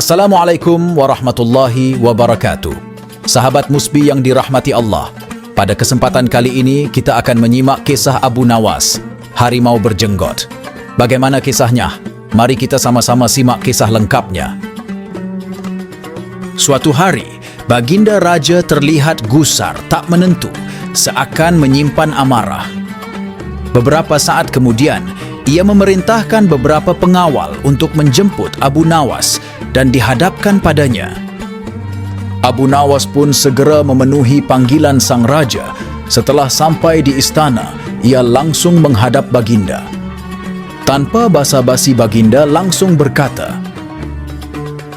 Assalamualaikum warahmatullahi wabarakatuh. Sahabat Musbi yang dirahmati Allah, pada kesempatan kali ini kita akan menyimak kisah Abu Nawas, harimau berjenggot. Bagaimana kisahnya? Mari kita sama-sama simak kisah lengkapnya. Suatu hari, Baginda Raja terlihat gusar tak menentu, seakan menyimpan amarah. Beberapa saat kemudian, ia memerintahkan beberapa pengawal untuk menjemput Abu Nawas dan dihadapkan padanya. Abu Nawas pun segera memenuhi panggilan sang raja. Setelah sampai di istana, ia langsung menghadap Baginda. Tanpa basa-basi, Baginda langsung berkata,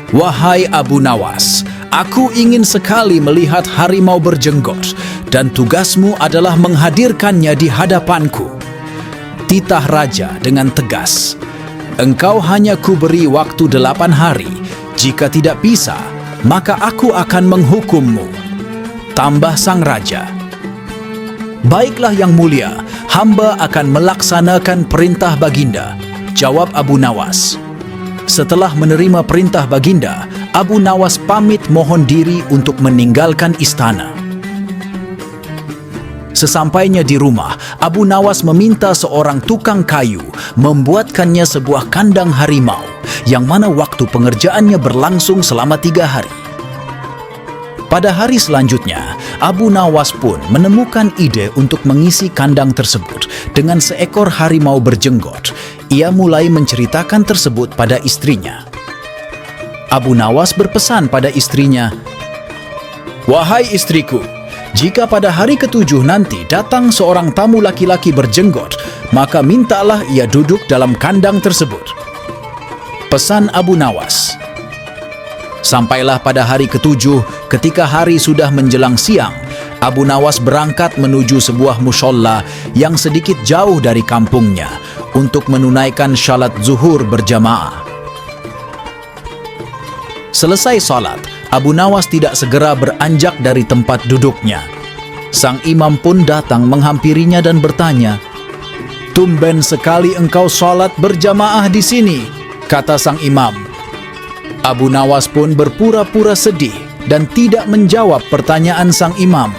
"Wahai Abu Nawas, aku ingin sekali melihat harimau berjenggot dan tugasmu adalah menghadirkannya di hadapanku." Titah raja dengan tegas, "Engkau hanya kuberi waktu 8 hari. Jika tidak bisa, maka aku akan menghukummu." Tambah sang raja, "Baiklah yang mulia, hamba akan melaksanakan perintah Baginda," jawab Abu Nawas. Setelah menerima perintah Baginda, Abu Nawas pamit mohon diri untuk meninggalkan istana. Sesampainya di rumah, Abu Nawas meminta seorang tukang kayu membuatkannya sebuah kandang harimau, yang mana waktu pengerjaannya berlangsung selama 3 hari. Pada hari selanjutnya, Abu Nawas pun menemukan ide untuk mengisi kandang tersebut dengan seekor harimau berjenggot. Ia mulai menceritakan tersebut pada istrinya. Abu Nawas berpesan pada istrinya, "Wahai istriku, jika pada hari ke-7 nanti datang seorang tamu laki-laki berjenggot, maka mintalah ia duduk dalam kandang tersebut." Pesan Abu Nawas. Sampailah pada hari ke-7, ketika hari sudah menjelang siang, Abu Nawas berangkat menuju sebuah musholla yang sedikit jauh dari kampungnya untuk menunaikan syalat zuhur berjamaah. Selesai salat, Abu Nawas tidak segera beranjak dari tempat duduknya. Sang imam pun datang menghampirinya dan bertanya, "Tumben sekali engkau salat berjamaah di sini," kata sang imam. Abu Nawas pun berpura-pura sedih dan tidak menjawab pertanyaan sang imam.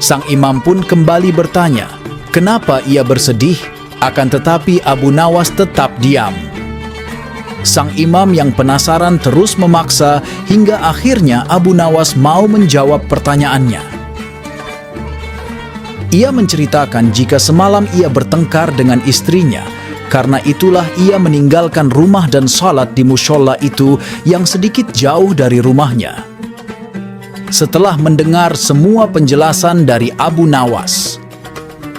Sang imam pun kembali bertanya, kenapa ia bersedih, akan tetapi Abu Nawas tetap diam. Sang imam yang penasaran terus memaksa hingga akhirnya Abu Nawas mau menjawab pertanyaannya. Ia menceritakan jika semalam ia bertengkar dengan istrinya. Karena itulah ia meninggalkan rumah dan salat di musholla itu yang sedikit jauh dari rumahnya. Setelah mendengar semua penjelasan dari Abu Nawas,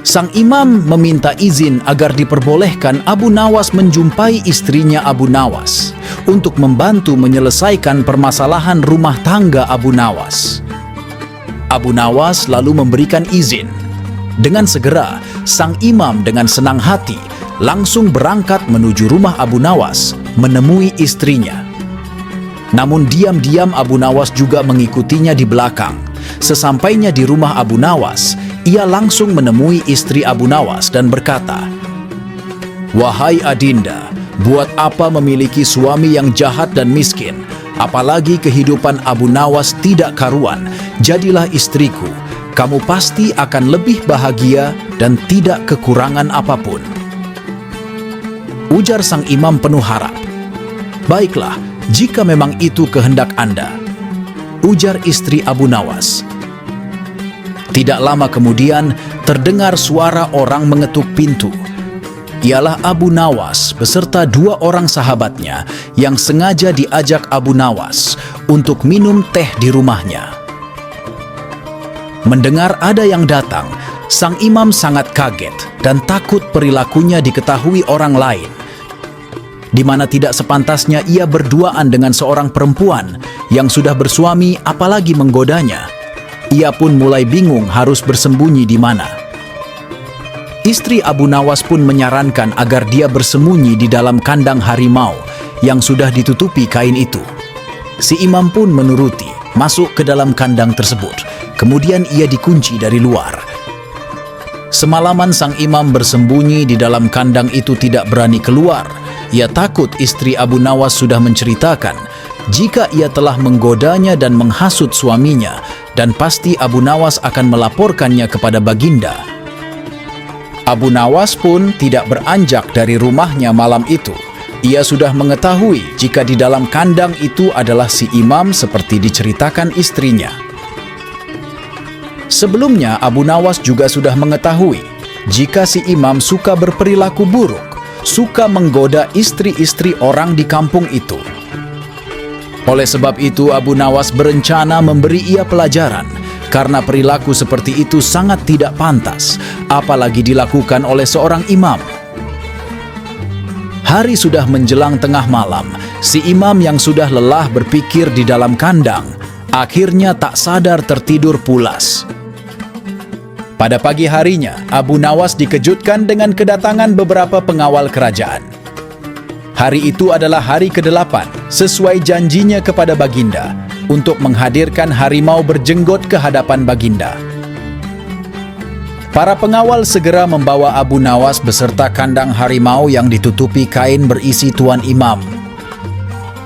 sang imam meminta izin agar diperbolehkan Abu Nawas menjumpai istrinya Abu Nawas untuk membantu menyelesaikan permasalahan rumah tangga Abu Nawas. Abu Nawas lalu memberikan izin. Dengan segera, sang imam dengan senang hati langsung berangkat menuju rumah Abu Nawas menemui istrinya. Namun diam-diam Abu Nawas juga mengikutinya di belakang. Sesampainya di rumah Abu Nawas, ia langsung menemui istri Abu Nawas dan berkata, "Wahai Adinda, buat apa memiliki suami yang jahat dan miskin? Apalagi kehidupan Abu Nawas tidak karuan. Jadilah istriku, kamu pasti akan lebih bahagia dan tidak kekurangan apapun." Ujar sang imam penuh harap. "Baiklah, jika memang itu kehendak Anda," ujar istri Abu Nawas. Tidak lama kemudian, terdengar suara orang mengetuk pintu. Ialah Abu Nawas beserta 2 orang sahabatnya yang sengaja diajak Abu Nawas untuk minum teh di rumahnya. Mendengar ada yang datang, sang imam sangat kaget dan takut perilakunya diketahui orang lain, di mana tidak sepantasnya ia berduaan dengan seorang perempuan yang sudah bersuami apalagi menggodanya. Ia pun mulai bingung harus bersembunyi di mana. Istri Abu Nawas pun menyarankan agar dia bersembunyi di dalam kandang harimau yang sudah ditutupi kain itu. Si imam pun menuruti, masuk ke dalam kandang tersebut. Kemudian ia dikunci dari luar. Semalaman sang imam bersembunyi di dalam kandang itu tidak berani keluar. Ia takut istri Abu Nawas sudah menceritakan jika ia telah menggodanya dan menghasut suaminya, dan pasti Abu Nawas akan melaporkannya kepada Baginda. Abu Nawas pun tidak beranjak dari rumahnya malam itu. Ia sudah mengetahui jika di dalam kandang itu adalah si imam seperti diceritakan istrinya. Sebelumnya Abu Nawas juga sudah mengetahui jika si imam suka berperilaku buruk, suka menggoda istri-istri orang di kampung itu. Oleh sebab itu Abu Nawas berencana memberi ia pelajaran, karena perilaku seperti itu sangat tidak pantas, apalagi dilakukan oleh seorang imam. Hari sudah menjelang tengah malam, si imam yang sudah lelah berpikir di dalam kandang, akhirnya tak sadar tertidur pulas. Pada pagi harinya, Abu Nawas dikejutkan dengan kedatangan beberapa pengawal kerajaan. Hari itu adalah hari ke-8, sesuai janjinya kepada Baginda, untuk menghadirkan harimau berjenggot ke hadapan Baginda. Para pengawal segera membawa Abu Nawas beserta kandang harimau yang ditutupi kain berisi tuan imam.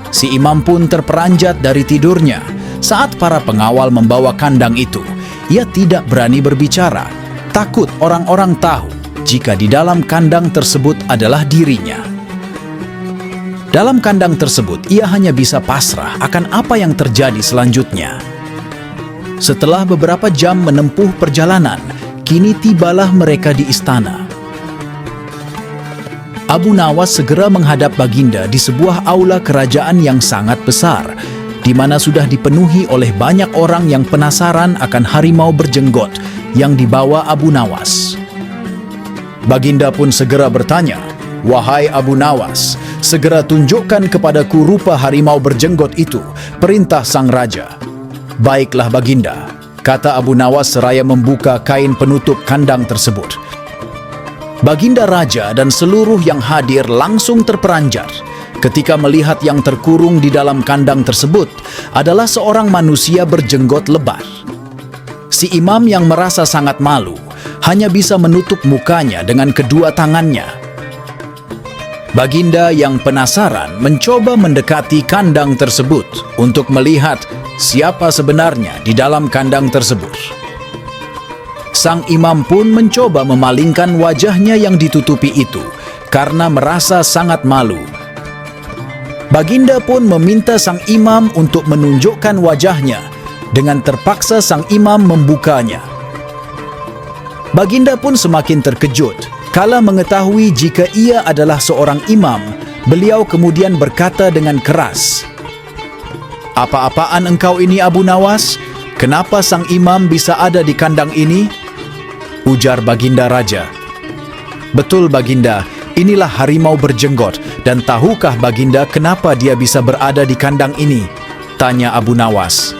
Si imam pun terperanjat dari tidurnya. Saat para pengawal membawa kandang itu, ia tidak berani berbicara, takut orang-orang tahu jika di dalam kandang tersebut adalah dirinya. Dalam kandang tersebut, ia hanya bisa pasrah akan apa yang terjadi selanjutnya. Setelah beberapa jam menempuh perjalanan, kini tibalah mereka di istana. Abu Nawas segera menghadap Baginda di sebuah aula kerajaan yang sangat besar, di mana sudah dipenuhi oleh banyak orang yang penasaran akan harimau berjenggot yang dibawa Abu Nawas. Baginda pun segera bertanya, "Wahai Abu Nawas, segera tunjukkan kepadaku rupa harimau berjenggot itu, perintah sang raja." "Baiklah Baginda," kata Abu Nawas seraya membuka kain penutup kandang tersebut. Baginda Raja dan seluruh yang hadir langsung terperanjat ketika melihat yang terkurung di dalam kandang tersebut adalah seorang manusia berjenggot lebar. Si imam yang merasa sangat malu hanya bisa menutup mukanya dengan kedua tangannya. Baginda yang penasaran mencoba mendekati kandang tersebut untuk melihat siapa sebenarnya di dalam kandang tersebut. Sang imam pun mencoba memalingkan wajahnya yang ditutupi itu karena merasa sangat malu. Baginda pun meminta sang imam untuk menunjukkan wajahnya. Dengan terpaksa sang imam membukanya. Baginda pun semakin terkejut kala mengetahui jika ia adalah seorang imam. Beliau kemudian berkata dengan keras, "Apa-apaan engkau ini Abu Nawas? Kenapa sang imam bisa ada di kandang ini?" Ujar Baginda Raja. "Betul Baginda, inilah harimau berjenggot, dan tahukah Baginda kenapa dia bisa berada di kandang ini?" tanya Abu Nawas.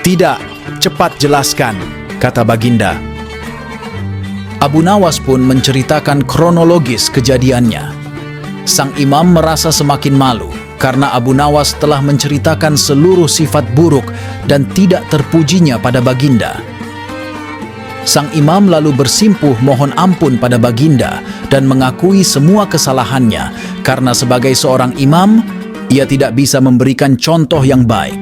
"Tidak, cepat jelaskan," kata Baginda. Abu Nawas pun menceritakan kronologis kejadiannya. Sang imam merasa semakin malu karena Abu Nawas telah menceritakan seluruh sifat buruk dan tidak terpujinya pada Baginda. Sang imam lalu bersimpuh mohon ampun pada Baginda dan mengakui semua kesalahannya karena sebagai seorang imam, ia tidak bisa memberikan contoh yang baik.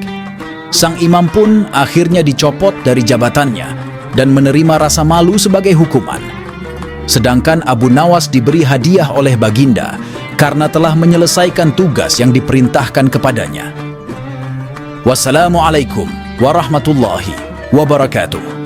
Sang imam pun akhirnya dicopot dari jabatannya dan menerima rasa malu sebagai hukuman. Sedangkan Abu Nawas diberi hadiah oleh Baginda karena telah menyelesaikan tugas yang diperintahkan kepadanya. Wassalamualaikum warahmatullahi wabarakatuh.